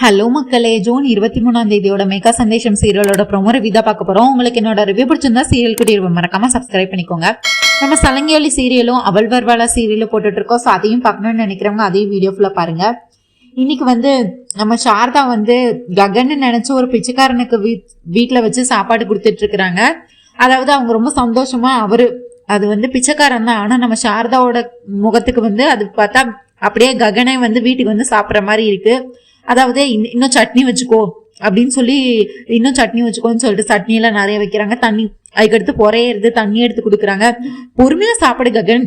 Hello மக்களே, June 23 Megha சந்தேஷம் சீரியலோட promo review தான் பார்க்க போறோம். உங்களுக்கு என்னோட ரிவ்யூ பிடிச்சிருந்தா சீரியல் கூட மறக்காம சப்ஸ்கிரைப் பண்ணிக்கோங்க. நம்ம சலங்கியொலி சீரியலும் அவள் வருவாளா சீரியலும் போட்டுட்டு இருக்கோம். ஸோ அதையும் பார்க்கணும்னு நினைக்கிறவங்க அதையும் வீடியோ ஃபுல்லா பாருங்க. இன்னைக்கு நம்ம சாரதா ககன்னு நினைச்ச ஒரு பிச்சைக்காரனுக்கு வீட்டுல வச்சு சாப்பாடு கொடுத்துட்டு இருக்கிறாங்க. அதாவது அவங்க ரொம்ப சந்தோஷமா அது பிச்சைக்காரன் தான். ஆனா நம்ம சாரதாவோட முகத்துக்கு அது பார்த்தா அப்படியே ககனை வீட்டுக்கு சாப்பிட்ற மாதிரி இருக்கு. அதாவது இன்னும் சட்னி வச்சுக்கோ அப்படின்னு சொல்லி இன்னும் சட்னி வச்சுக்கோன்னு சொல்லிட்டு சட்னி எல்லாம் நிறைய வைக்கிறாங்க. தண்ணி அதுக்கடுத்து பொறையிறது தண்ணி எடுத்து கொடுக்குறாங்க. பொறுமையா சாப்பிடு ககன்,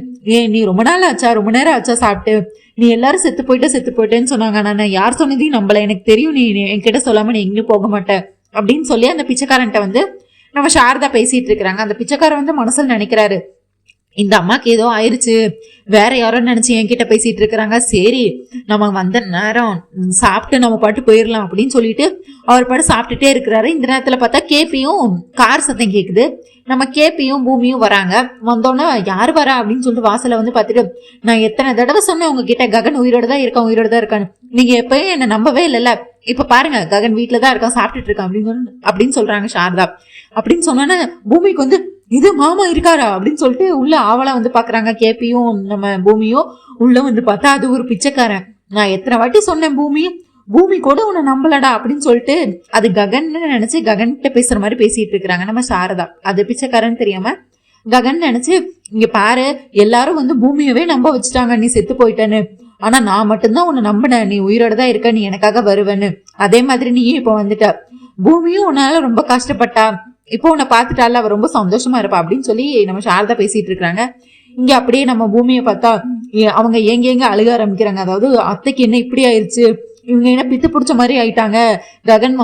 நீ ரொம்ப நாள் ஆச்சா, ரொம்ப நேரம் ஆச்சா சாப்பிட்டு, நீ எல்லாரும் செத்து போயிட்டேன்னு சொன்னாங்க. நான் யார் சொன்னதையும் நம்பல, எனக்கு தெரியும் நீ என்கிட்ட சொல்லாம நீ எங்கேயும் போக மாட்டேன் அப்படின்னு சொல்லி அந்த பிச்சைக்காரன்ட்ட நம்ம சாரதா பேசிட்டு இருக்கிறாங்க. அந்த பிச்சைக்காரன் மனசுல நினைக்கிறாரு, இந்த அம்மாக்கு ஏதோ ஆயிடுச்சு, வேற யாரோ நினைச்சு என்கிட்ட பேசிட்டு இருக்கிறாங்க, சரி நம்ம வந்த நேரம் சாப்பிட்டு நம்ம பாட்டு போயிடலாம் அப்படின்னு சொல்லிட்டு அவர் பாட்டு சாப்பிட்டுட்டே இருக்கிறாரு. இந்த நேரத்துல பார்த்தா கேபியும் கார் சத்தம் கேக்குது. நம்ம கேபியும் பூமியும் வராங்க. வந்தோன்னா யாரு வரா அப்படின்னு சொல்லிட்டு வாசல பார்த்துட்டு, நான் எத்தனை தடவை சொன்னேன் உங்ககிட்ட ககன் உயிரோட தான் இருக்கான்னு, நீங்க எப்பயும் என்ன நம்பவே இல்லைல்ல, இப்ப பாருங்க ககன் வீட்டுலதான் இருக்கான், சாப்பிட்டுட்டு இருக்கான் அப்படின்னு சொல்றாங்க சாரதா. அப்படின்னு சொன்னோன்னா பூமிக்கு இது மாமா இருக்காரா அப்படின்னு சொல்லிட்டு உள்ள ஆவலா பாக்குறாங்க. கேபியும் நம்ம பூமியும் உள்ள பார்த்தா அது ஒரு பிச்சைக்காரன். நான் எத்தனை வாட்டி சொன்னேன் பூமி கூட உன்னை நம்பலடா அப்படின்னு சொல்லிட்டு அது ககன்னு நினைச்சு ககன்கிட்ட பேசுற மாதிரி பேசிட்டு இருக்கிறாங்க நம்ம சாரதா. அது பிச்சைக்காரன்னு தெரியாம ககன் நினைச்சு, இங்க பாரு எல்லாரும் பூமியவே நம்ப வச்சுட்டாங்க நீ செத்து போயிட்டேன்னு, ஆனா நான் மட்டும்தான் உன்னை நம்பினேன், நீ உயிரோட தான் இருக்க, நீ எனக்காக வருவேன்னு. அதே மாதிரி நீயும் இப்ப வந்துட்ட, பூமியும் உன்னால ரொம்ப கஷ்டப்பட்டா, இப்போ உன்னை பார்த்துட்டால அவ ரொம்ப சந்தோஷமா இருப்பா அப்படின்னு சொல்லி நம்ம சாரதா பேசிட்டு இருக்காங்க. இங்க அப்படியே நம்ம பூமியை பார்த்தா அவங்க எங்க அழுக ஆரம்பிக்கிறாங்க. அதாவது அத்தைக்கு என்ன இப்படி ஆயிடுச்சு, இவங்க என்ன பித்து பிடிச்ச மாதிரி ஆயிட்டாங்க, ககன்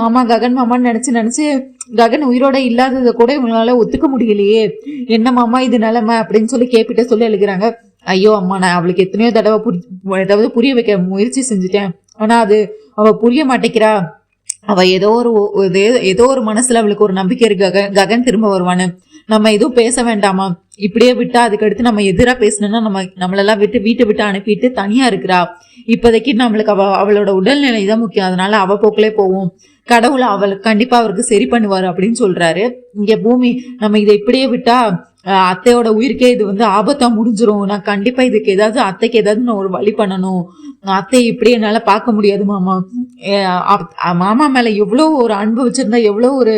மாமான்னு நினைச்சு ககன் உயிரோட இல்லாததை கூட இவங்களால ஒத்துக்க முடியலையே, என்ன மாமா இது நிலைமை அப்படின்னு சொல்லி கேப்பிட்ட சொல்லி அழுகிறாங்க. ஐயோ அம்மா, நான் அவளுக்கு எத்தனையோ தடவை புரிய வைக்க முயற்சி செஞ்சுட்டேன், ஆனா அது அவ புரிய மாட்டேங்கிறா, அவ ஏதோ ஒரு மனசுல அவளுக்கு ஒரு நம்பிக்கை இருக்கு ககன் திரும்ப வருவான்னு, நம்ம எதுவும் பேச வேண்டாமா, இப்படியே விட்டா அதுக்கடுத்து நம்ம எதிரா பேசணும்னா நம்மளெல்லாம் வீட்டை விட்டு அனுப்பிட்டு தனியா இருக்கிறா, இப்போதைக்கு நம்மளுக்கு அவளோட உடல்நிலை தான் முக்கியம், அதனால அவ போக்கிலே போவோம், கடவுளை அவளுக்கு கண்டிப்பா அவருக்கு சரி பண்ணுவாரு அப்படின்னு சொல்றாரு. இங்க பூமி, நம்ம இதை இப்படியே விட்டா அத்தையோட உயிருக்கே இது ஆபத்தா முடிஞ்சிரும், நான் கண்டிப்பா இதுக்கு அத்தைக்கு ஏதாவது நான் ஒரு வழி பண்ணணும், அத்தை இப்படி என்னால பார்க்க முடியாது மாமா, மாமா மேல எவ்வளவு ஒரு அன்பு வச்சிருந்தா, எவ்வளவு ஒரு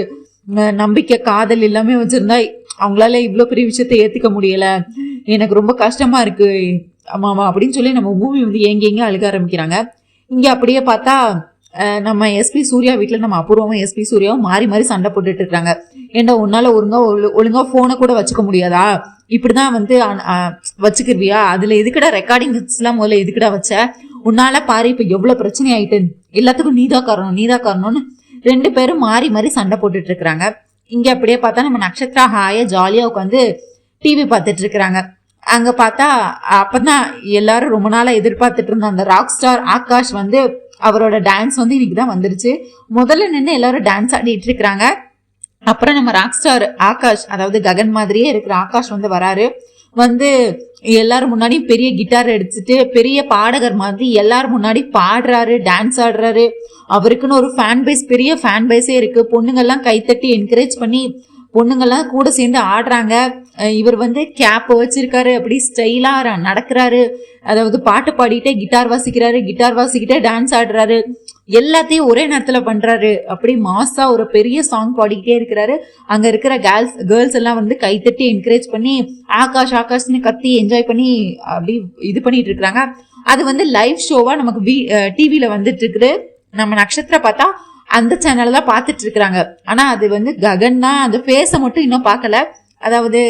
நம்பிக்கை காதல் எல்லாமே வச்சிருந்தா, அவங்களால இவ்வளவு பெரிய விஷயத்த ஏத்துக்க முடியல, எனக்கு ரொம்ப கஷ்டமா இருக்கு மாமா அப்படின்னு சொல்லி நம்ம பூமி எங்க அழுக ஆரம்பிக்கிறாங்க. இங்க அப்படியே பார்த்தா நம்ம எஸ்பி சூர்யா வீட்டுல நம்ம அபூர்வமும் எஸ்பி சூர்யாவும் மாறி சண்டை போட்டுட்டு இருக்காங்க. ஏண்டா உன்னால ஒழுங்கா போனை கூட வச்சுக்க முடியாதா, இப்படிதான் வச்சுக்கிருவியா, அதுல எதுக்கடா ரெக்கார்டிங்ஸ் எல்லாம் முதல்ல எதுக்கடா வச்ச, உன்னால பாரு இப்ப எவ்வளவு பிரச்சனை ஆயிட்டு, எல்லாத்துக்கும் நீதான் காரணம்னு ரெண்டு பேரும் மாறி சண்டை போட்டுட்டு இருக்கிறாங்க. இங்க அப்படியே பார்த்தா நம்ம நட்சத்திரா ஹாயா ஜாலியா உட்காந்து டிவி பார்த்துட்டு இருக்கிறாங்க. அங்க பார்த்தா அப்பதான் எல்லாரும் ரொம்ப நாளா எதிர்பார்த்துட்டு இருந்த அந்த ராக் ஸ்டார் ஆகாஷ் அவரோட டான்ஸ் இன்னைக்குதான் வந்துருச்சு. முதல்ல நின்று எல்லாரும் டான்ஸ் ஆடிட்டு இருக்கிறாங்க. அப்புறம் நம்ம ராக் ஸ்டார் ஆகாஷ், அதாவது ககன் மாதிரியே இருக்கிற ஆகாஷ் வராரு. எல்லாரும் முன்னாடி பெரிய கிட்டார் எடுத்துட்டு பெரிய பாடகர் மாதிரி எல்லாரும் முன்னாடி பாடுறாரு, டான்ஸ் ஆடுறாரு. அவருக்குன்னு ஒரு பெரிய ஃபேன் பேஸே இருக்கு. பொண்ணுங்கெல்லாம் கைத்தட்டி என்கரேஜ் பண்ணி பொண்ணுங்கெல்லாம் கூட சேர்ந்து ஆடுறாங்க. இவர் கேப் வச்சிருக்காரு, அப்படி ஸ்டைலா நடக்கிறாரு, அதாவது பாட்டு பாடிட்டே கிட்டார் வாசிக்கிட்டே டான்ஸ் ஆடுறாரு, எல்லாத்தையும் ஒரே நேரத்துல பண்றாரு. அப்படி மாசா ஒரு பெரிய சாங் பாடிக்கிட்டே இருக்கிறாரு. அங்க இருக்கிற கேர்ள்ஸ் எல்லாம் கைத்தட்டி என்கரேஜ் பண்ணி ஆகாஷ்னு கத்தி என்ஜாய் பண்ணி அப்படி இது பண்ணிட்டு இருக்காங்க. அது லைவ் ஷோவா நமக்கு டிவில வந்துட்டு இருக்குது. நம்ம நட்சத்திரம் பார்த்தா அந்த சேனல் தான் பார்த்துட்டு இருக்கிறாங்க. ஆனா அது ககன் தான், அந்த ஃபேஸ மட்டும் இன்னும் பார்க்கல. அதாவது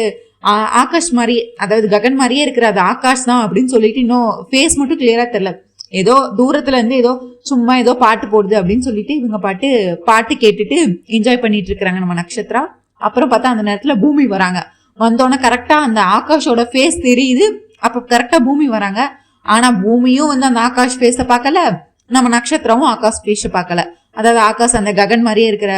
ஆகாஷ் மாதிரி, அதாவது ககன் மாதிரியே இருக்கிற அது ஆகாஷ் தான் அப்படின்னு சொல்லிட்டு இன்னும் ஃபேஸ் மட்டும் கிளியரா தெரியல. ஏதோ தூரத்துல இருந்து ஏதோ சும்மா ஏதோ பாட்டு போடுது அப்படின்னு சொல்லிட்டு இவங்க பாட்டு கேட்டுட்டு என்ஜாய் பண்ணிட்டு இருக்கிறாங்க நம்ம நட்சத்திரா. அப்புறம் பார்த்தா அந்த நேரத்துல பூமி வராங்க. வந்தோடனே கரெக்டா அந்த ஆகாஷோட ஃபேஸ் தெரியுது. அப்ப கரெக்டா பூமி வராங்க. ஆனா பூமியும் அந்த ஆகாஷ் ஃபேஸ பார்க்கல, நம்ம நட்சத்திரமும் ஆகாஷ் ஃபேஸ பார்க்கல. அதாவது ஆகாஷ் அந்த ககன் மாதிரியே இருக்கிற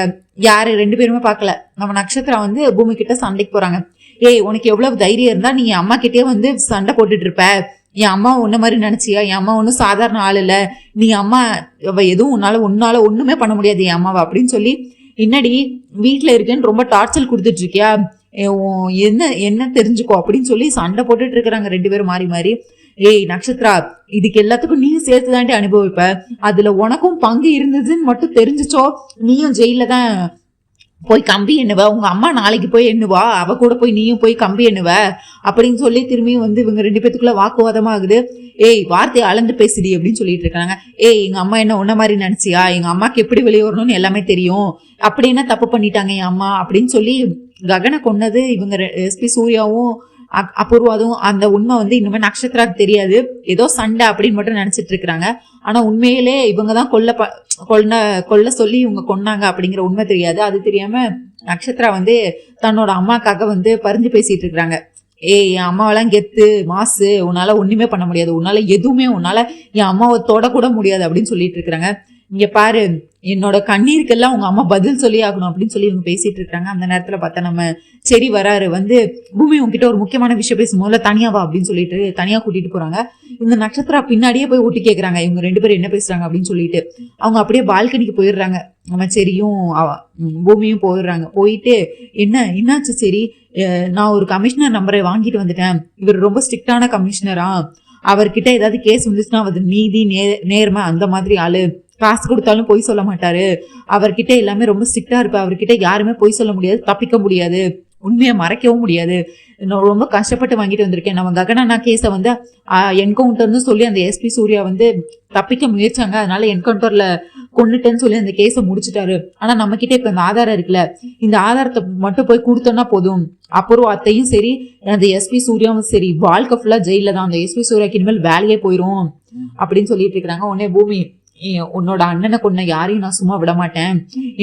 யாரு ரெண்டு பேருமே பார்க்கல. நம்ம நட்சத்திரம் பூமி கிட்ட சண்டைக்கு போறாங்க. ஏய், உனக்கு எவ்வளவு தைரியம் இருந்தா நீ அம்மா கிட்டே சண்டை போட்டுட்டு இருப்ப, என் அம்மா உன்ன மாதிரி நினைச்சியா? என் அம்மா ஒன்றும் சாதாரண ஆள் இல்ல, நீ அம்மா எதுவும் உன்னால ஒண்ணுமே பண்ண முடியாது என் அம்மாவை அப்படின்னு சொல்லி, என்னடி வீட்டுல இருக்கேன்னு ரொம்ப டார்ச்சர் கொடுத்துட்டு இருக்கியா, என்ன தெரிஞ்சுக்கோ அப்படின்னு சொல்லி சண்டை போட்டுட்டு இருக்கிறாங்க 2 பேரும் மாறி மாறி. ஏய் நட்சத்திரா, இதுக்கு எல்லாத்துக்கும் நீயும் சேர்த்து தாண்டி அனுபவிப்ப, அதுல உனக்கும் பங்கு இருந்ததுன்னு மட்டும் தெரிஞ்சுச்சோ நீயும் ஜெயில தான் போய் கம்பி எண்ணுவ, உங்க அம்மா நாளைக்கு போய் எண்ணுவா, அவ கூட போய் நீயும் போய் கம்பி எண்ணுவ அப்படின்னு சொல்லி திரும்பியும் வந்து இவங்க 2 பேத்துக்குள்ள வாக்குவாதமா ஆகுது. ஏய் வார்த்தையை அளந்து பேசுடி அப்படின்னு சொல்லிட்டு இருக்காங்க. ஏய் எங்க அம்மா என்ன உன்ன மாதிரி நினைச்சியா? எங்க அம்மாக்கு எப்படி வெளியே வரணும்னு எல்லாமே தெரியும், அப்படி என்ன தப்பு பண்ணிட்டாங்க என் அம்மா அப்படின்னு சொல்லி ககனை கொன்னது இவங்க எஸ்பி சூர்யாவும் அபூர்வாதும் அந்த உண்மை வந்து இன்னுமே நட்சத்திராக்கு தெரியாது, ஏதோ சண்டை அப்படின்னு மட்டும் நினைச்சிட்டு இருக்கிறாங்க. ஆனா உண்மையிலே இவங்கதான் கொல்ல சொல்லி இவங்க கொன்னாங்க அப்படிங்கிற உண்மை தெரியாது. அது தெரியாம நட்சத்திரா வந்து தன்னோட அம்மாக்காக வந்து பறிஞ்சு பேசிட்டு இருக்கிறாங்க. ஏய் என் அம்மாவெல்லாம் கெத்து மாசு, உன்னால ஒண்ணுமே பண்ண முடியாது, உன்னால எதுவுமே உன்னால என் அம்மாவை தொட கூட முடியாது அப்படின்னு சொல்லிட்டு இருக்கிறாங்க. இங்க பாரு, என்னோட கண்ணீருக்கெல்லாம் உங்க அம்மா பதில் சொல்லி ஆகணும் அப்படின்னு சொல்லி இவங்க பேசிட்டு இருக்காங்க. அந்த நேரத்துல பார்த்தா நம்ம சரி வராரு வந்து, பூமி உங்ககிட்ட ஒரு முக்கியமான விஷயம் பேசும், முதல்ல தனியாவா அப்படின்னு சொல்லிட்டு தனியா கூட்டிட்டு போறாங்க. இந்த நட்சத்திரா பின்னாடியே போய் ஊட்டி கேட்கறாங்க இவங்க 2 பேரும் என்ன பேசுறாங்க அப்படின்னு சொல்லிட்டு. அவங்க அப்படியே பால்கனிக்கு போயிடுறாங்க. நம்ம சரியும் பூமியும் போயிடுறாங்க. போயிட்டு என்னாச்சு சரி, நான் ஒரு கமிஷனர் நம்பரை வாங்கிட்டு வந்துட்டேன், இவர் ரொம்ப ஸ்ட்ரிக்டான கமிஷனரா, அவர்கிட்ட ஏதாவது கேஸ் வந்துச்சுன்னா அது நீதி நேர்மை அந்த மாதிரி ஆளு, காசு கொடுத்தாலும் பொய் சொல்ல மாட்டாரு, அவர்கிட்ட எல்லாமே ரொம்ப ஸ்ட்ரிக்டா இருப்ப, அவர்கிட்ட யாருமே பொய் சொல்ல முடியாது, தப்பிக்க முடியாது, உண்மையை மறைக்கவும் முடியாது, நான் ரொம்ப கஷ்டப்பட்டு வாங்கிட்டு வந்திருக்கேன். நம்ம ககனா கேஸை வந்து என்கவுண்டர்னு சொல்லி அந்த எஸ்பி சூர்யா வந்து தப்பிக்க முயற்சாங்க, அதனால என்கவுண்டர்ல கொண்டுட்டேன்னு சொல்லி அந்த கேஸை முடிச்சுட்டாரு. ஆனா நம்ம கிட்ட இப்ப இந்த ஆதாரம் இருக்குல்ல, இந்த ஆதாரத்தை மட்டும் போய் கொடுத்தோம்னா போதும், அப்புறம் அத்தையும் சரி அந்த எஸ்பி சூர்யாவும் சரி வாழ்க்கை ஃபுல்லா ஜெயில தான், அந்த எஸ்பி சூர்யாக்கு இனிமேல் வேலையே போயிரும் அப்படின்னு சொல்லிட்டு இருக்கிறாங்க. உடனே பூமி, உன்னோட அண்ணனை கொன்ன யாரையும் நான் சும்மா விட மாட்டேன்,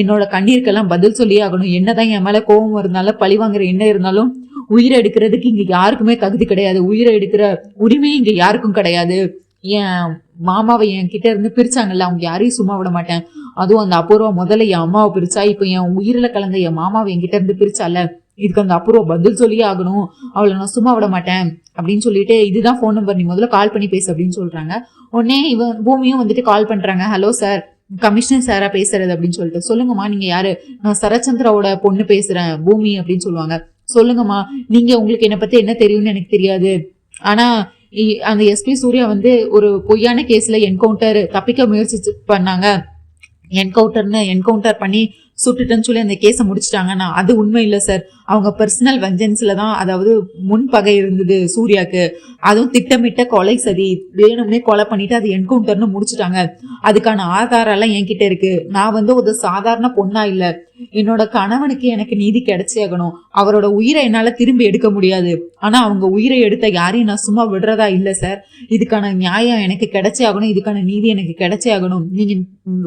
என்னோட கண்ணீருக்கெல்லாம் பதில் சொல்லி ஆகணும், என்னதான் என் மேல கோபம் இருந்தாலும் பழி வாங்குற என்ன இருந்தாலும் உயிரை எடுக்கிறதுக்கு இங்க யாருக்குமே தகுதி கிடையாது, உயிரை எடுக்கிற உரிமை இங்க யாருக்கும் கிடையாது, என் மாமாவை என் கிட்ட இருந்து பிரிச்சாங்கல்ல, அவங்க யாரையும் சும்மா விட மாட்டேன், அதுவும் அந்த அபூர்வா முதல்ல என் அம்மாவை பிரிச்சா, இப்ப என் உயிரில கலந்த என் மாமாவை என்கிட்ட இருந்து பிரிச்சால, இதுக்கு அந்த அபூர்வா பதில் சொல்லியே ஆகணும், அவளை நான் சும்மா விட மாட்டேன் அப்படின்னு சொல்லிட்டு, இதுதான் போன் நம்பர், நீ முதல்ல கால் பண்ணி பேசு அப்படின்னு சொல்றாங்க. உடனே பூமியும் வந்துட்டு கால் பண்றாங்க. ஹலோ சார், கமிஷனர் சாரா பேசுறது அப்படின்னு சொல்லிட்டு. சொல்லுங்கம்மா நீங்க யாரு? நான் சரச்சந்திராவோட பொண்ணு பேசுறேன் பூமி அப்படின்னு சொல்லுவாங்க. சொல்லுங்கம்மா, நீங்க உங்களுக்கு என்னை பத்தி என்ன தெரியும்னு எனக்கு தெரியாது, ஆனா அந்த எஸ்பி சூர்யா வந்து ஒரு பொய்யான கேஸ்ல என்கவுண்டர் தப்பிக்க முயற்சி பண்ணாங்க, என்கவுண்டர் பண்ணி சுட்டுட்டேன்னு சொல்லி அந்த கேஸை முடிச்சுட்டாங்கன்னா அது உண்மை இல்லை சார், அவங்க பர்சனல் வெஞ்சன்ஸ்ல தான், அதாவது முன்பகை இருந்தது சூர்யாக்கு, அதுவும் திட்டமிட்ட கொலை சதி, வேணும்னே கொலை பண்ணிட்டு அது என்கவுண்டர்னு முடிச்சுட்டாங்க, அதுக்கான ஆதாரம் எல்லாம் என்கிட்ட இருக்கு, நான் வந்து ஒரு சாதாரண பொண்ணா இல்ல, என்னோட கணவனுக்கு எனக்கு நீதி கிடைச்சே ஆகணும், அவரோட உயிரை என்னால திரும்பி எடுக்க முடியாது, ஆனா அவங்க உயிரை எடுத்த யாரையும் நான் சும்மா விடுறதா இல்ல சார், இதுக்கான நியாயம் எனக்கு கிடைச்சே ஆகணும், இதுக்கான நீதி எனக்கு கிடைச்சே ஆகணும், நீங்க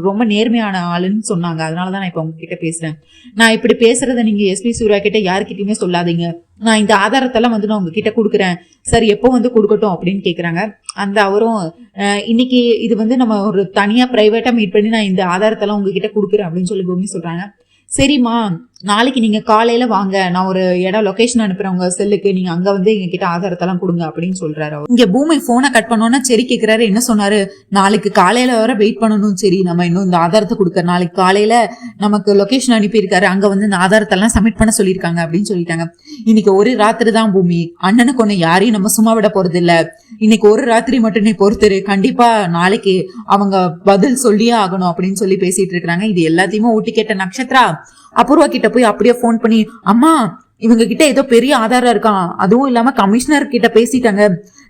ரொம்ப நேர்மையான ஆளுன்னு சொன்னாங்க, அதனாலதான் நான் இப்ப உங்ககிட்ட பேசுறேன், நான் இப்படி பேசுறத நீங்க எஸ்பி சூர்யா கிட்ட யாருக்கிட்டயுமே சொல்லாதீங்க, நான் இந்த ஆதாரத்தெல்லாம் வந்து நான் உங்ககிட்ட கொடுக்குறேன் சார், எப்போ வந்து கொடுக்கட்டும் அப்படின்னு கேக்குறாங்க. அந்த அவரும் இன்னைக்கு இது வந்து நம்ம ஒரு தனியா பிரைவேட்டா மீட் பண்ணி நான் இந்த ஆதாரத்தெல்லாம் உங்ககிட்ட கொடுக்குறேன் அப்படின்னு சொல்லி பூமி சொல்றாங்க. சரிம்மா, நாளைக்கு நீங்க காலையில வாங்க, நான் ஒரு இடம் லொகேஷன் அனுப்புறேன் உங்க செல்லுக்கு, நீங்க அங்க வந்து எங்க கிட்ட ஆதாரத்தெல்லாம் கொடுங்க அப்படின்னு சொல்றாரு. இங்க பூமி போனை கட் பண்ணோன்னா சரி கேக்குறாரு. என்ன சொன்னாரு? நாளைக்கு காலையில வர வெயிட் பண்ணணும், சரி நம்ம இன்னும் இந்த ஆதாரத்தை கொடுக்க, நாளைக்கு காலையில நமக்கு லொகேஷன் அனுப்பியிருக்காரு, அங்க வந்து இந்த ஆதாரத்தெல்லாம் சப்மிட் பண்ண சொல்லியிருக்காங்க அப்படின்னு சொல்லிட்டாங்க. இன்னைக்கு ஒரு ராத்திரி தான் பூமி, அண்ணனுக்கு ஒண்ணு யாரையும் நம்ம சும்மா விட போறது இல்ல, இன்னைக்கு ஒரு ராத்திரி மட்டும் நீ பொறுத்துரு, கண்டிப்பா நாளைக்கு அவங்க பதில் சொல்லியே ஆகணும் அப்படின்னு சொல்லி பேசிட்டு இருக்காங்க. இது எல்லாத்தையுமே ஊட்டி கேட்ட நட்சத்திரா அபூர்வா கிட்ட போய் அப்படியே போன் பண்ணி, அம்மா இவங்க கிட்ட ஏதோ பெரிய ஆதாரம் இருக்கான், அதுவும் இல்லாம கமிஷனர் கிட்ட பேசிட்டாங்க,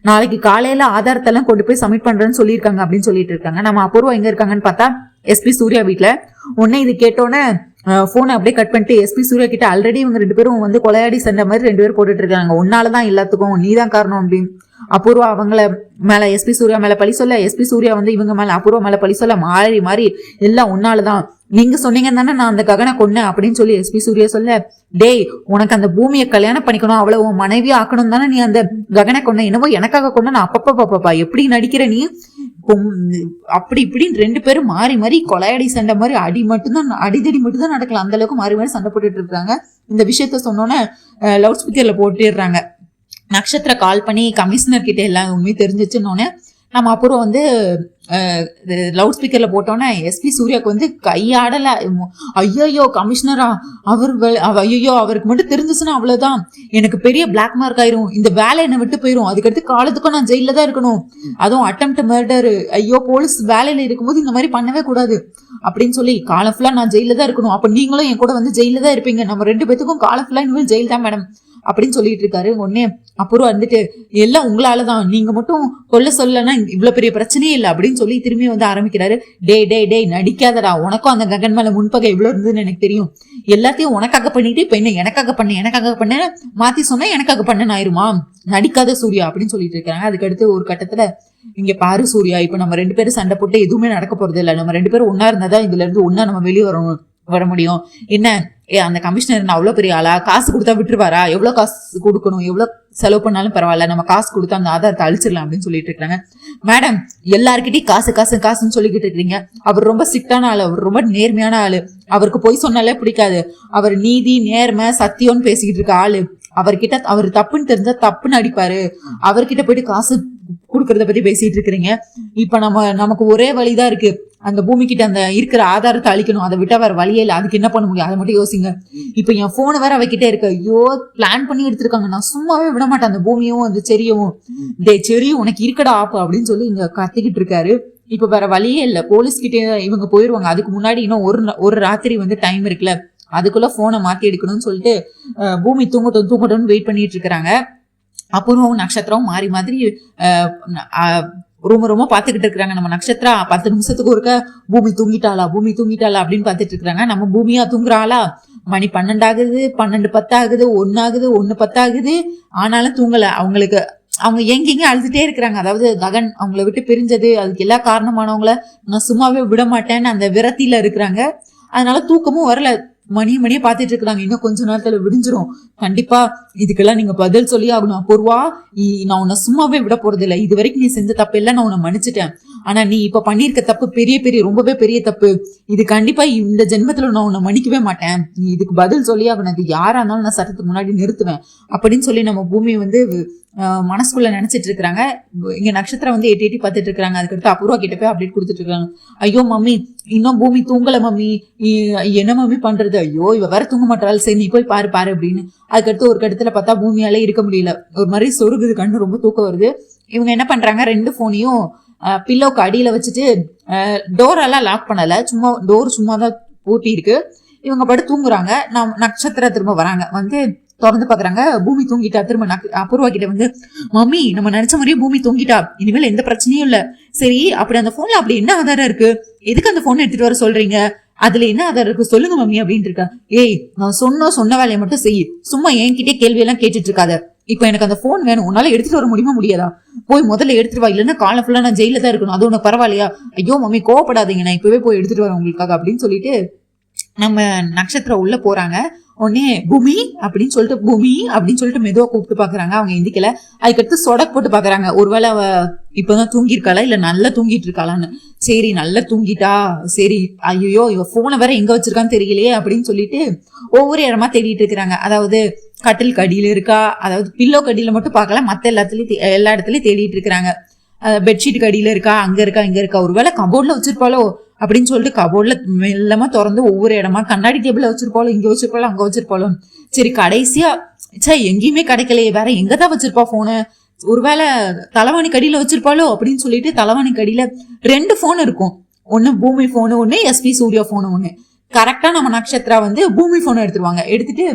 நாளைக்கு காலையில ஆதாரத்தெல்லாம் கொண்டு போய் சப்மிட் பண்றேன்னு சொல்லியிருக்காங்க அப்படின்னு சொல்லிட்டு இருக்காங்க. நம்ம அபூர்வா எங்க இருக்காங்கன்னு பார்த்தா எஸ்பி சூர்யா வீட்டுல. உடனே இது கேட்டோன்னே போனை அப்படியே கட் பண்ணிட்டு எஸ்பி சூர்யா கிட்ட, ஆல்ரெடி இவங்க 2 பேரும் வந்து கொலையாடி சண்டை மாதிரி 2 பேரும் போட்டுட்டு இருக்காங்க, உன்னாலதான் எல்லாத்துக்கும், நீதான் காரணம் அப்படின்னு அபூர்வா அவங்கள மேல எஸ்பி சூர்யா மேல பழி சொல்ல, எஸ்பி சூர்யா வந்து இவங்க மேல அபூர்வா மேல பழி சொல்ல, மாறி மாறி எல்லாம் உன்னாலதான், நீங்க சொன்னீங்க தானே நான் அந்த ககனை கொன்னேன் அப்படின்னு சொல்லி எஸ்பி சூர்யா சொல்ல, டேய் உனக்கு அந்த பூமியை கல்யாணம் பண்ணிக்கணும், அவ்வளவு உன் மனைவியா ஆக்கணும் தானே நீ அந்த ககனை கொன்ன, என்னவோ எனக்காக கொன்ன, நான் அப்பப்பா எப்படி நடிக்கிற நீ, அப்படி இப்படின்னு 2 பேரும் மாறி மாறி கொலையடி சண்டை மாதிரி அடிதடி மட்டும் தான் நடக்கலாம், அந்த அளவுக்கு மாறி மாறி சண்டை போட்டுட்டு இருக்காங்க. இந்த விஷயத்த சொன்னோன்னே லவுட் ஸ்பீக்கர்ல போட்டுடுறாங்க. நட்சத்திர கால் பண்ணி கமிஷனர் கிட்ட எல்லாம் உண்மையும் தெரிஞ்சிச்சுன்னொன்னே நம்ம அப்புறம் வந்து லவுட் ஸ்பீக்கர்ல போட்டோன்னே எஸ்பி சூர்யாவுக்கு வந்து கையாடல. ஐயோ கமிஷனரா ஐயோ அவருக்கு மட்டும் தெரிஞ்சிச்சுன்னா அவ்வளவுதான், எனக்கு பெரிய பிளாக் மார்க் ஆயிரும், இந்த வேலை என்னை விட்டு போயிரும், அதுக்கடுத்து காலத்துக்கும் நான் ஜெயில தான் இருக்கணும், அதுவும் அட்டெம்ப்ட் மர்டர், ஐயோ போலீஸ் வேலையில இருக்கும்போது இந்த மாதிரி பண்ணவே கூடாது அப்படின்னு சொல்லி காலம் ஃபுல்லா நான் ஜெயில தான் இருக்கணும், அப்ப நீங்களும் என் கூட வந்து ஜெயில தான் இருப்பீங்க, நம்ம 2 பேத்துக்கும் காலம் ஃபுல்லா இனிமேல் ஜெயில் தான் மேடம் அப்படின்னு சொல்லிட்டு இருக்காரு. உடனே அப்புறம் வந்துட்டு எல்லாம் உங்களாலதான், நீங்க மட்டும் கொல்ல சொல்லனா இவ்வளவு பெரிய பிரச்சனையே இல்லை அப்படின்னு சொல்லி திரும்பி வந்து ஆரம்பிக்கிறாரு. டேய் நடிக்காதடா, உனக்கும் அந்த ககன் மேல முன்பகை எவ்வளவு இருந்ததுன்னு எனக்கு தெரியும், எல்லாத்தையும் உனக்காக பண்ணிட்டு இப்ப என்ன எனக்காக பண்ண மாத்தி சொன்னா எனக்காக பண்ண ஆயிருமா, நடிக்காத சூர்யா அப்படின்னு சொல்லிட்டு இருக்காங்க. அதுக்கடுத்து ஒரு கட்டத்துல இங்க பாரு சூர்யா, இப்ப நம்ம 2 பேரும் சண்டை போட்டு எதுவுமே நடக்க போறது இல்லை, நம்ம 2 பேரும் ஒன்னா இருந்தாதான் இதுல இருந்து ஒன்னா நம்ம வெளியே வர முடியும். என்ன அந்த கமிஷனர் அவ்வளவு பெரிய ஆளா, காசு கொடுத்தா விட்டுருவாரா, எவ்வளவு காசு கொடுக்கணும், எவ்வளவு செலவு பண்ணாலும் பரவாயில்ல, நம்ம காசு கொடுத்தா அந்த ஆதாரத்தை அழிச்சிடலாம் அப்படின்னு சொல்லிட்டு இருக்காங்க. மேடம் எல்லார்கிட்டையும் காசுன்னு சொல்லிக்கிட்டு இருக்கீங்க, அவர் ரொம்ப ஸ்ட்ரிக்டான ஆளு, அவர் ரொம்ப நேர்மையான ஆளு, அவருக்கு போய் சொன்னாலே பிடிக்காது, அவர் நீதி நேர்மை சத்தியம்னு பேசிக்கிட்டு இருக்க ஆளு, அவர்கிட்ட அவர் தப்புன்னு தெரிஞ்சா தப்புன்னு அடிப்பாரு, அவர்கிட்ட போயிட்டு காசு கொடுக்கறத பத்தி பேசிட்டு இருக்கிறீங்க. இப்ப நமக்கு ஒரே வழிதான் இருக்கு, அந்த பூமி கிட்ட அந்த இருக்கிற ஆதாரத்தை அழிக்கணும், அதை விட்டா வேற வழியே இல்லை, அதுக்கு என்ன பண்ண முடியும் அதை மட்டும் யோசிங்க. இப்ப என் போனை வேற அவகிட்டே இருக்கு, ஐயோ பிளான் பண்ணி எடுத்திருக்காங்க, நான் சும்மாவே விட மாட்டேன் அந்த பூமியும் அந்த செடியும், செடியும் உனக்கு இருக்கடா ஆப்பு அப்படின்னு சொல்லி இங்க கத்திக்கிட்டு இருக்காரு. இப்ப வேற வழியே இல்லை, போலீஸ் கிட்டே இவங்க போயிருவாங்க, அதுக்கு முன்னாடி இன்னும் ஒரு ராத்திரி வந்து டைம் இருக்குல்ல, அதுக்குள்ள போனை மாத்தி எடுக்கணும்னு சொல்லிட்டு பூமி தூங்கட்டும்னு வெயிட் பண்ணிட்டு இருக்கிறாங்க. அப்புறம் நட்சத்திரம் மாறி மாதிரி ரொம்ப பாத்துக்கிட்டு இருக்காங்க. நம்ம நட்சத்திரா 10 நிமிஷத்துக்கு ஒருக்க பூமி தூங்கிட்டாளா அப்படின்னு பாத்துட்டு இருக்காங்க. நம்ம பூமியா தூங்குறாளா, மணி 12 ஆகுது, 12:10 ஆகுது, 1 ஆகுது, 1:10 ஆகுது, ஆனாலும் தூங்கல. அவங்க எங்கெங்க அழுதுட்டே இருக்கிறாங்க. அதாவது ககன் அவங்கள விட்டு பிரிஞ்சது, அதுக்கு எல்லா காரணமானவங்கள நான் சும்மாவே விட மாட்டேன்னு அந்த விரத்தில இருக்கிறாங்க. அதனால தூக்கமும் வரல, மணியை பாத்துட்டு இருக்காங்க. இன்னும் கொஞ்ச நேரத்துல விடிஞ்சிரும், கண்டிப்பா இதுக்கெல்லாம் நீங்க பதில் சொல்லி ஆகணும். அபூர்வா, நான் உன்னை சும்மாவே விட போறது இல்லை, இது வரைக்கும் நீ செஞ்ச தப்பு எல்லாம் நான் உன்னை மன்னிச்சிட்டேன், ஆனா நீ இப்ப பண்ணிருக்க தப்பு ரொம்பவே பெரிய தப்பு, இது கண்டிப்பா இந்த ஜென்மத்துல நான் உன்னை மன்னிக்கவே மாட்டேன், நீ இதுக்கு பதில் சொல்லி ஆகணும், இது யாரா இருந்தாலும் நான் சட்டத்துக்கு முன்னாடி நிறுத்துவேன் அப்படின்னு சொல்லி நம்ம பூமி வந்து மனசுக்குள்ள நினைச்சிட்டு இருக்கிறாங்க. இங்க நட்சத்திரம் வந்து எட்டி பார்த்துட்டு இருக்காங்க. அதுக்கடுத்து அபூர்வா கிட்ட போய் அப்டேட் கொடுத்துட்டு இருக்காங்க. ஐயோ மம்மி இன்னும் பூமி தூங்கல மம்மி, என்ன மம்மி பண்றது, ஐயோ இவ வேற தூங்க மாட்டாள், சரி நீ போய் பாரு அப்படின்னு. அதுக்கடுத்து ஒரு கட்டத்துல பார்த்தா பூமியால இருக்க முடியல, ஒரு மாதிரி சொருகுது, கண்ணு ரொம்ப தூக்கம் வருது. இவங்க என்ன பண்றாங்க, 2 போனையும் பில்லோக்கு அடியில வச்சுட்டு டோரெல்லாம் லாக் பண்ணல, டோர் சும்மாதான் பூட்டி இருக்கு, இவங்க படுத்து தூங்குறாங்க. நட்சத்திரம் திரும்ப வராங்க, வந்து திறந்து பாக்குறாங்க, பூமி தூங்கிட்டா. திரும்ப அபூர்வா கிட்ட வந்து, மம்மி நம்ம நினைச்ச மாதிரியே பூமி தூங்கிட்டா, இனிமேல் எந்த பிரச்சனையும் இல்ல, சரி அப்படி அந்த போன்ல அப்படி என்ன ஆதாரம் இருக்கு, எதுக்கு அந்த போன் எடுத்துட்டு வர சொல்றீங்க, அதுல என்ன ஆதாரம் இருக்கு சொல்லுங்க மம்மி அப்படின்ட்டு இருக்கா. ஏய் நான் சொன்ன வேலையை மட்டும் செய், சும்மா என்கிட்டே கேள்வி எல்லாம் கேட்டுட்டு இருக்காத, இப்ப எனக்கு அந்த போன் வேணும், உன்னால எடுத்துட்டு வர முடியாதா, போய் முதல்ல எடுத்துட்டு வா, இல்லைன்னா காலம் ஃபுல்லா நான் ஜெயில தான் இருக்கணும், அது உனக்கு பரவாயில்லையா, ஐயோ மம்மி கோவப்படாதீங்க, நான் இப்பவே போய் எடுத்துட்டு வரேன் உங்களுக்காக அப்படின்னு சொல்லிட்டு நம்ம நட்சத்திரம் உள்ள போறாங்க. உடனே பூமி அப்படின்னு சொல்லிட்டு மெதுவா கூப்பிட்டு பாக்குறாங்க. அவங்க எந்திக்கல. அதுக்கடுத்து சொடக் போட்டு பாக்குறாங்க, ஒருவேளை அவ இப்பதான் தூங்கிருக்காளா இல்ல நல்லா தூங்கிட்டு இருக்காளான்னு. சரி நல்லா தூங்கிட்டா, சரி ஐயோ இவ போனை வேற எங்க வச்சிருக்கான்னு தெரியலையே அப்படின்னு சொல்லிட்டு ஒவ்வொரு இடமா தேடிட்டு இருக்கிறாங்க. அதாவது கட்டில் கடியில இருக்கா, அதாவது பில்லோ கடியில மட்டும் பார்க்கல, மத்த எல்லா இடத்துலயும் தேடிட்டு இருக்கிறாங்க. பெட்ஷீட் கடியில இருக்கா, அங்க இருக்கா, ஒருவேளை கபோர்ட்ல வச்சிருப்பாளோ அப்படின்னு சொல்லிட்டு கபோர்ட்ல மெல்லமா திறந்து ஒவ்வொரு இடமா, கண்ணாடி டேபிள்ல வச்சிருப்பாளோ, இங்க வச்சிருப்பாளோ, அங்க வச்சிருப்பாளோ, சரி கடைசியா எங்கேயுமே கிடைக்கலையே, வேற எங்கதான் வச்சிருப்பா போனு, ஒருவேளை தலைவாணி கடியில வச்சிருப்பாளோ அப்படின்னு சொல்லிட்டு தலைவாணி கடியில 2 போன் இருக்கும், ஒன்னு பூமி போனு, ஒன்னு எஸ்பி சூர்யா போனு ஒண்ணு. கரெக்டா நம்ம நட்சத்திரா வந்து பூமி போனை எடுத்துருவாங்க. எடுத்துட்டு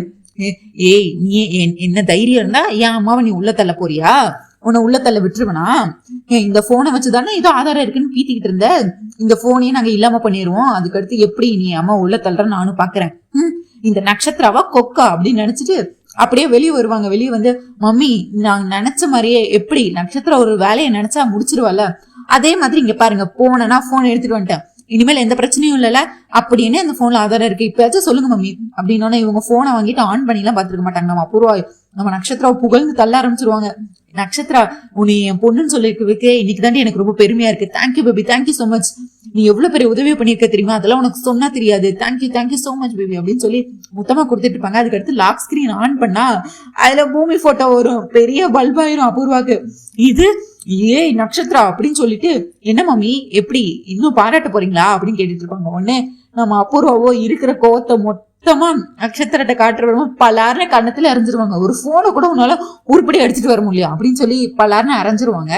ஏய் நீ என்ன தைரியம் இருந்தா என் அம்மாவை நீ உள்ள தள்ள போறியா, உன்னை உள்ள தள்ள விட்டுருவனா, இந்த போனை வச்சுதானே ஏதோ ஆதாரம் இருக்குன்னு பீத்திக்கிட்டு இருந்த, இந்த போனையும் நாங்க இல்லாம பண்ணிடுவோம், அதுக்கடுத்து எப்படி நீ அம்மா உள்ள தள்ளுற நானும் பாக்குறேன், இந்த நட்சத்திராவா கொக்கா அப்படின்னு நினைச்சிட்டு அப்படியே வெளியே வருவாங்க. வெளியே வந்து மம்மி நாங்க நினைச்ச மாதிரியே, எப்படி நட்சத்திரம் ஒரு வேலையை நினைச்சா முடிச்சிருவால, அதே மாதிரி இங்க பாருங்க போனா போன் எடுத்துட்டு வந்துட்டேன், இனிமேல் எந்த பிரச்சனையும் இல்லல அப்படின்னு அந்த போன்ல ஆதாரம் இருக்கு, இப்பயாச்சும் சொல்லுங்க மம்மி அப்படின்னோட இவங்க போனை வாங்கிட்டு ஆன் பண்ணி எல்லாம் பாத்துருக்க மாட்டாங்க. நம்ம அபூர்வா நம்ம நட்சத்திராவை புகழ்ந்து தள்ள ஆரம்பிச்சிருவாங்க. நட்சத்திரா, உன்னை என் பொண்ணுன்னு சொல்லிருக்கே இன்னைக்கு தாண்டி எனக்கு ரொம்ப பெருமையா இருக்கு. Thank you baby, thank you so much. நீ எவ்வளவு பெரிய உதவி பண்ணிருக்க தெரியுமா, அதெல்லாம் உனக்கு சொன்னா தெரியாது. தேங்க்யூ சோ மச் பேபி அப்படின்னு சொல்லி மொத்தமா கொடுத்துட்டு இருப்பாங்க. அதுக்கடுத்து லாக் ஸ்கிரீன் ஆன் பண்ணா அதுல பூமி போட்டோ வரும். பெரிய பல்பாயிரும் அபூர்வாக்கு. இது ஏய் நட்சத்திரா அப்படின்னு சொல்லிட்டு, என்ன மாமி எப்படி இன்னும் பாராட்ட போறீங்களா அப்படின்னு கேட்டுட்டு இருப்பாங்க. உடனே நம்ம அபூர்வாவோ இருக்கிற கோவத்தை மொத்தமா நட்சத்திரத்தை காட்டுறவங்க பலாருன்னு கண்ணத்துல அரைஞ்சிருவாங்க. ஒரு போனை கூட உன்னால உருப்படி அடிச்சுட்டு வர முடியும் அப்படின்னு சொல்லி பலாருன்னு அரைஞ்சிருவாங்க.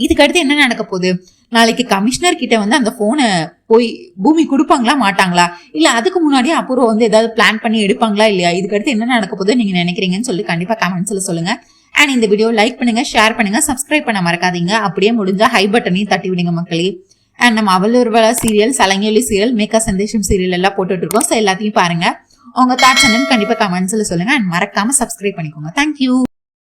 இதுக்கு அடுத்து என்ன நடக்க போகுது, நாளைக்கு கமிஷனர் கிட்ட வந்து அந்த போனை போய் பூமி கொடுப்பாங்களா மாட்டாங்களா, இல்ல அதுக்கு முன்னாடியே அபூர்வம் வந்து ஏதாவது பிளான் பண்ணி எடுப்பாங்களா இல்லையா, இதுக்கு அடுத்து என்ன நடக்க போகுது நீங்க நினைக்கிறீங்கன்னு சொல்லி கண்டிப்பா கமெண்ட்ஸ்ல சொல்லுங்க. அண்ட் இந்த வீடியோ லைக் பண்ணுங்க, ஷேர் பண்ணுங்க, சப்ஸ்கிரைப் பண்ண மறக்காதீங்க. அப்படியே முடிஞ்சா ஹை பட்டனையும் தட்டி விடுங்க மக்களே. அண்ட் நம்ம அவள் ஒருவளா சீரியல், சலங்கி சீரியல், மேக்கா சந்தேஷம் சீரியல் எல்லாம் போட்டுட்டு இருக்கோம். ஸோ எல்லாத்தையும் பாருங்க. உங்க தாட்ஸ் என்னன்னு கண்டிப்பா கமெண்ட்ஸ்ல சொல்லுங்க. அண்ட் மறக்காம சப்ஸ்கிரைப் பண்ணிக்கோங்க. தேங்க்யூ.